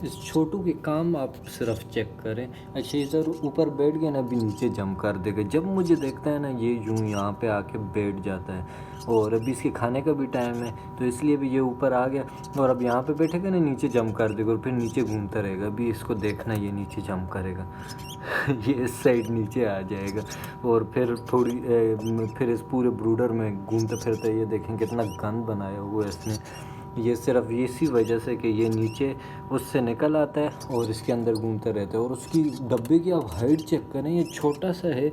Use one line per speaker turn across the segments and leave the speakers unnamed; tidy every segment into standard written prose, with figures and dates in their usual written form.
इस छोटू के काम आप सिर्फ चेक करें। अच्छा इधर ऊपर बैठ गया ना, अभी नीचे जंप कर देगा। जब मुझे देखता है ना ये यूं यहाँ पे आके बैठ जाता है। और अभी इसके खाने का भी टाइम है तो इसलिए भी ये ऊपर आ गया। और अब यहाँ पे बैठेगा ना, नीचे जंप कर देगा और फिर नीचे घूमता रहेगा। अभी इसको देखना, ये नीचे जंप करेगा ये इस साइड नीचे आ जाएगा और फिर फिर इस पूरे ब्रूडर में घूमता फिरता है। ये देखें कितना गंद बनाया हुआ है इसने। ये सिर्फ इसी वजह से कि ये नीचे उससे निकल आता है और इसके अंदर घूमता रहता है। और उसकी डब्बे की आप हाइट चेक करें, ये छोटा सा है,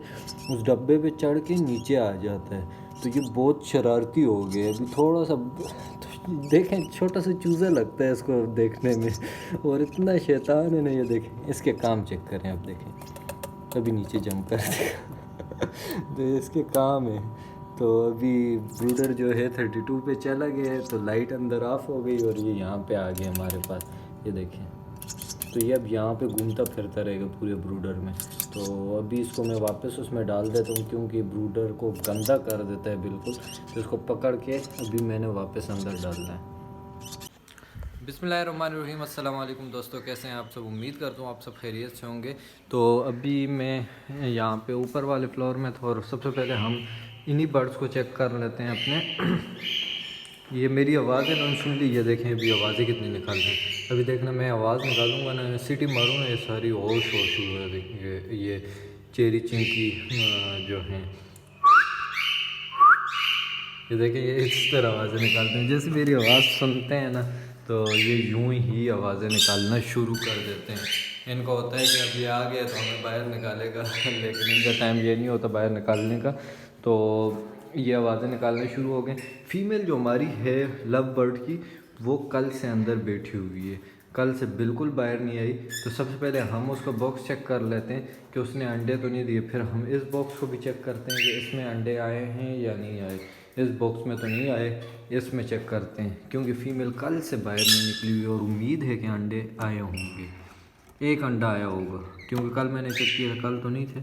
उस डब्बे पे चढ़ के नीचे आ जाता है। तो ये बहुत शरारती हो गया। अभी थोड़ा सा तो देखें, छोटा सा चूज़ा लगता है इसको देखने में और इतना शैतान है ना। ये देखें, इसके काम चेक करें, आप देखें अभी नीचे जंप कर देगा तो इसके काम है। तो अभी ब्रूडर जो है 32 पे चला गया है तो लाइट अंदर ऑफ हो गई और ये यहाँ पे आ गया हमारे पास। ये देखें, तो ये अब यहाँ पे घूमता फिरता रहेगा पूरे ब्रूडर में। तो अभी इसको मैं वापस उसमें डाल देता हूँ क्योंकि ब्रूडर को गंदा कर देता है बिल्कुल। तो इसको पकड़ के अभी मैंने वापस अंदर डालना है। बिस्मिल्लाहिर्रहमानिर्रहीम, अस्सलाम वालेकुम दोस्तों, कैसे हैं आप सब। उम्मीद करता हूँ आप सब खैरियत से होंगे। तो अभी मैं यहाँ पे ऊपर वाले फ्लोर में था और सबसे पहले हम इन्हीं बर्ड्स को चेक कर लेते हैं अपने। ये मेरी आवाज़ है ना, सुन ली। ये देखें अभी आवाज़ें कितनी निकाल रही हैं। अभी देखना, मैं आवाज़ निकालूंगा ना, सीटी मारूंगा, ये सारी होश हो शुरू हो रही। ये चेरी चिंकी जो हैं, ये देखें ये इस तरह आवाज़ें निकालते हैं। जैसे मेरी आवाज़ सुनते हैं ना तो ये यूं ही आवाज़ें निकालना शुरू कर देते हैं। इनको होता है कि अब ये आ गया तो हमें बाहर निकालेगा लेकिन इनका टाइम ये नहीं होता बाहर निकालने का। तो ये आवाज़ें निकालना शुरू हो गए। फीमेल जो हमारी है लव बर्ड की, वो कल से अंदर बैठी हुई है, कल से बिल्कुल बाहर नहीं आई। तो सबसे पहले हम उसका बॉक्स चेक कर लेते हैं कि उसने अंडे तो नहीं दिए। फिर हम इस बॉक्स को भी चेक करते हैं कि इसमें अंडे आए हैं या नहीं आए। इस बॉक्स में तो नहीं आए, इसमें चेक करते हैं क्योंकि फ़ीमेल कल से बाहर नहीं निकली हुई और उम्मीद है कि अंडे आए होंगे। एक अंडा आया होगा क्योंकि कल मैंने चेक किया, कल तो नहीं थे।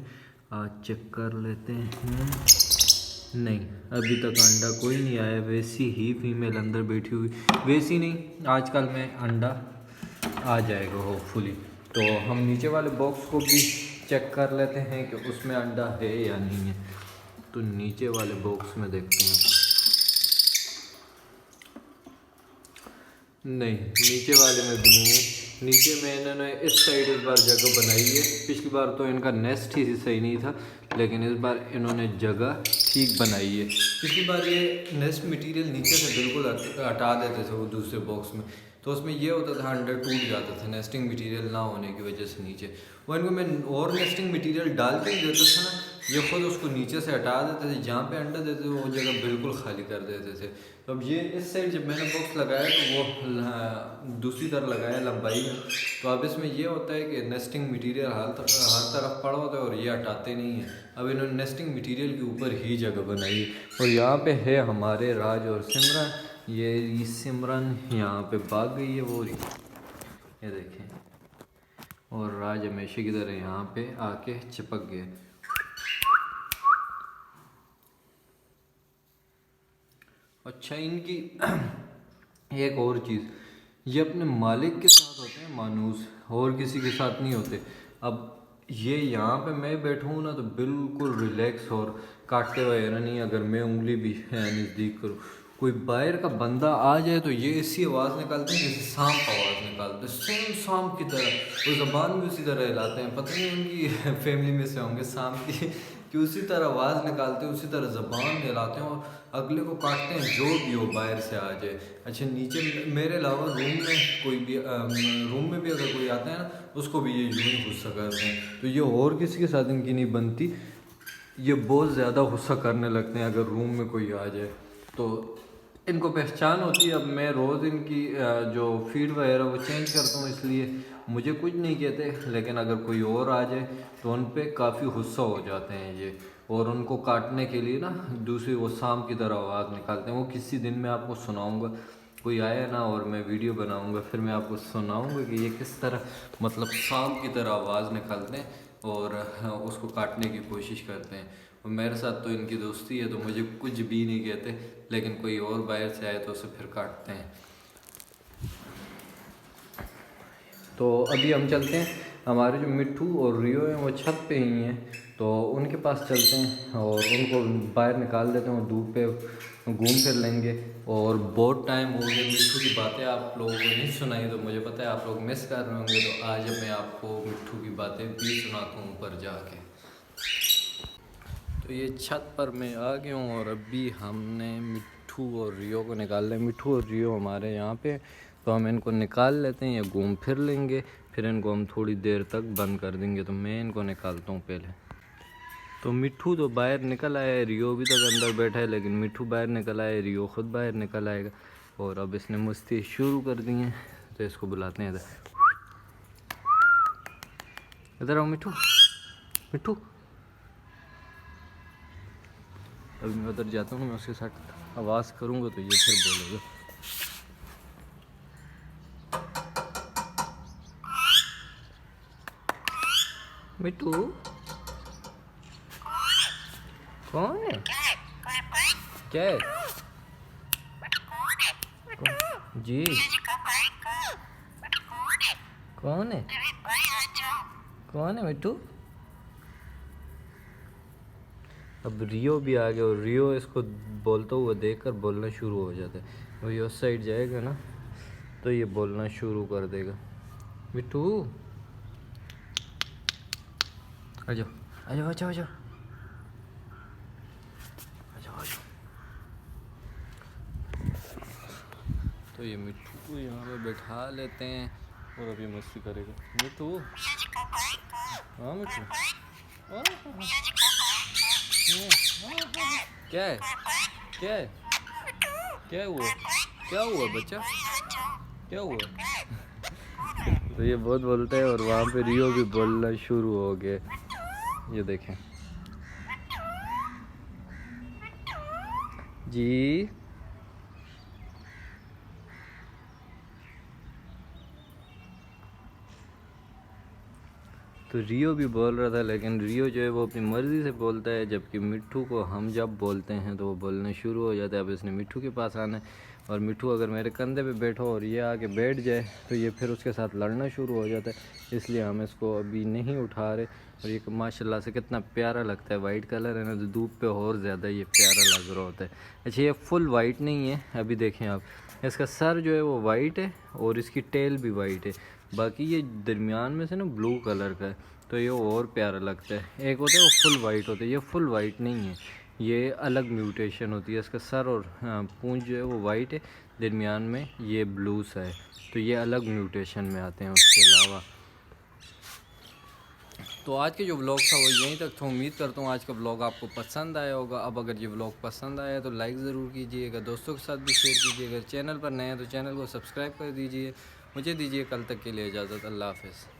आज चेक कर लेते हैं। नहीं, अभी तक अंडा कोई नहीं आया। वैसी ही फीमेल अंदर बैठी हुई, वैसी नहीं, आजकल में अंडा आ जाएगा होपफुली। तो हम नीचे वाले बॉक्स को भी चेक कर लेते हैं कि उसमें अंडा है या नहीं है। तो नीचे वाले बॉक्स में देखते हैं। नहीं, नीचे वाले में भी नहीं है। नीचे में इन्होंने इस साइड इस बार जगह बनाई है। पिछली बार तो इनका नेस्ट ही सही नहीं था, लेकिन इस बार इन्होंने जगह ठीक बनाई है। पिछली बार ये नेस्ट मटेरियल नीचे से बिल्कुल हटा देते थे वो दूसरे बॉक्स में, तो उसमें ये होता था अंडा टूट जाता था नेस्टिंग मटेरियल ना होने की वजह से नीचे। वो इनको मैं और नेस्टिंग मटेरियल डाल के ही देता था ना, ये खुद उसको नीचे से हटा देते थे। जहाँ पे अंडा देते थे वो जगह बिल्कुल खाली कर देते थे। तो अब ये इस साइड जब मैंने बॉक्स लगाया तो वो दूसरी तरफ लगाया लंबाई में। तो अब इसमें ये होता है कि नेस्टिंग मटेरियल हर तरफ पड़ा होता है और ये हटाते नहीं हैं। अब इन्होंने नेस्टिंग मटेरियल के ऊपर ही जगह बनाई और यहाँ पे है हमारे राज और सिमरन। ये सिमरन यहाँ पे भाग गई है वो, ये देखें। और राज हमेशा की तरह यहाँ पे आके चिपक गए। अच्छा, इनकी एक और चीज़, ये अपने मालिक के साथ होते हैं मानूस, और किसी के साथ नहीं होते। अब ये यहाँ पे मैं बैठूँ ना तो बिल्कुल रिलैक्स और काटते हुए नहीं। अगर मैं उंगली भी नज़दीक करूँ, कोई बाहर का बंदा आ जाए तो ये ऐसी आवाज़ निकालते हैं जैसे सांप आवाज़ निकालते हैं, सेम सांप की तरह। वो ज़बान भी उसी तरह हिलाते हैं, पता नहीं उनकी फैमिली में से होंगे सांप की कि उसी तरह आवाज़ निकालते हैं, उसी तरह ज़बान हिलाते हैं और अगले को काटते हैं, जो भी हो बाहर से आ जाए। अच्छा, नीचे मेरे अलावा रूम में कोई भी रूम में भी अगर कोई आता है ना, उसको भी ये यूँ ही गुस्सा करते हैं। तो ये और किसी के साथ इनकी नहीं बनती, ये बहुत ज़्यादा गुस्सा करने लगते हैं अगर रूम में कोई आ जाए। तो इनको पहचान होती है। अब मैं रोज़ इनकी जो फीड वगैरह वो चेंज करता हूँ, इसलिए मुझे कुछ नहीं कहते। लेकिन अगर कोई और आ जाए तो उन पर काफ़ी गुस्सा हो जाते हैं ये, और उनको काटने के लिए ना दूसरी वो सांप की तरह आवाज़ निकालते हैं। वो किसी दिन मैं आपको सुनाऊंगा, कोई आया ना और मैं वीडियो बनाऊंगा, फिर मैं आपको सुनाऊंगा कि ये किस तरह मतलब सांप की तरह आवाज़ निकालते हैं और उसको काटने की कोशिश करते हैं। और मेरे साथ तो इनकी दोस्ती है तो मुझे कुछ भी नहीं कहते, लेकिन कोई और बाहर से आए तो उसे फिर काटते हैं। तो अभी हम चलते हैं, हमारे जो मिट्ठू और रियो हैं वो छत पे ही हैं, तो उनके पास चलते हैं और उनको बाहर निकाल देते हैं और धूप पे घूम फिर लेंगे। और बहुत टाइम हो गया मिट्ठू की बातें आप लोगों को नहीं सुनाई, तो मुझे पता है आप लोग मिस कर रहे होंगे, तो आज मैं आपको मिट्ठू की बातें भी सुनाता हूँ ऊपर जाके। तो ये छत पर मैं आ गया हूँ और अभी हमने मिट्ठू और रियो को निकाल लिया। मिट्ठू और रियो हमारे यहाँ पे, तो हम इनको निकाल लेते हैं, ये घूम फिर लेंगे, फिर इनको हम थोड़ी देर तक बंद कर देंगे। तो मैं इनको निकालता हूँ पहले। तो मिट्ठू तो बाहर निकल आया है, रियो भी तक अंदर बैठा है, लेकिन मिट्ठू बाहर निकल आया है, रियो खुद बाहर निकल आएगा। और अब इसने मस्ती शुरू कर दी है, तो इसको बुलाते हैं इधर। इधर आओ मिट्ठू, मिट्ठू। अभी मैं उधर जाता हूँ, मैं उसके साथ आवाज़ करूँगा तो ये फिर बोलेगा। मिट्ठू कौन है? क्या है? जी कौन है? कौन है मिट्ठू? अब रियो भी आ गया और रियो इसको बोलता हुआ देखकर बोलना शुरू हो जाता है। वो ये उस साइड जाएगा ना, तो ये बोलना शुरू कर देगा। मिट्ठू आ जाओ, आ जाओ, आ जाओ, आ जाओ, आ जाओ, आ जाओ। तो ये मिट्ठू को यहाँ पे बैठा लेते हैं और अभी मस्ती करेगा। मिट्ठू, हाँ मिट्ठू, क्या है? क्या है? क्या हुआ? क्या हुआ बच्चा? क्या हुआ? तो ये बहुत बोलता है और वहाँ पे रियो भी बोलना शुरू हो गया। ये देखें जी। तो रियो भी बोल रहा था, लेकिन रियो जो है वो अपनी मर्ज़ी से बोलता है, जबकि मिट्ठू को हम जब बोलते हैं तो वो बोलना शुरू हो जाता है। अब इसने मिट्ठू के पास आना है, और मिट्ठू अगर मेरे कंधे पे बैठो और ये आके बैठ जाए तो ये फिर उसके साथ लड़ना शुरू हो जाता है, इसलिए हम इसको अभी नहीं उठा रहे। और ये माशाल्लाह से कितना प्यारा लगता है, वाइट कलर है ना, तो धूप पे और ज़्यादा ये प्यारा लग रहा होता है। अच्छा, ये फुल वाइट नहीं है, अभी देखें आप, इसका सर जो है वो वाइट है और इसकी टेल भी वाइट है, बाकी ये दरमियान में से ना ब्लू कलर का है, तो ये और प्यारा लगता है। एक होता है वो फुल वाइट होता है, ये फुल वाइट नहीं है, ये अलग म्यूटेशन होती है। इसका सर और पूंछ जो है वो वाइट है, दरमियान में ये ब्लू सा है, तो ये अलग म्यूटेशन में आते हैं। उसके अलावा तो आज के जो व्लॉग था वो यहीं तक था। उम्मीद करता हूँ आज का व्लॉग आपको पसंद आया होगा। अब अगर ये व्लॉग पसंद आया तो लाइक ज़रूर कीजिएगा, दोस्तों के साथ भी शेयर कीजिएगा। चैनल पर नए हैं तो चैनल को सब्सक्राइब कर दीजिए। मुझे दीजिए कल तक के लिए इजाज़त। अल्लाह हाफ़िज़।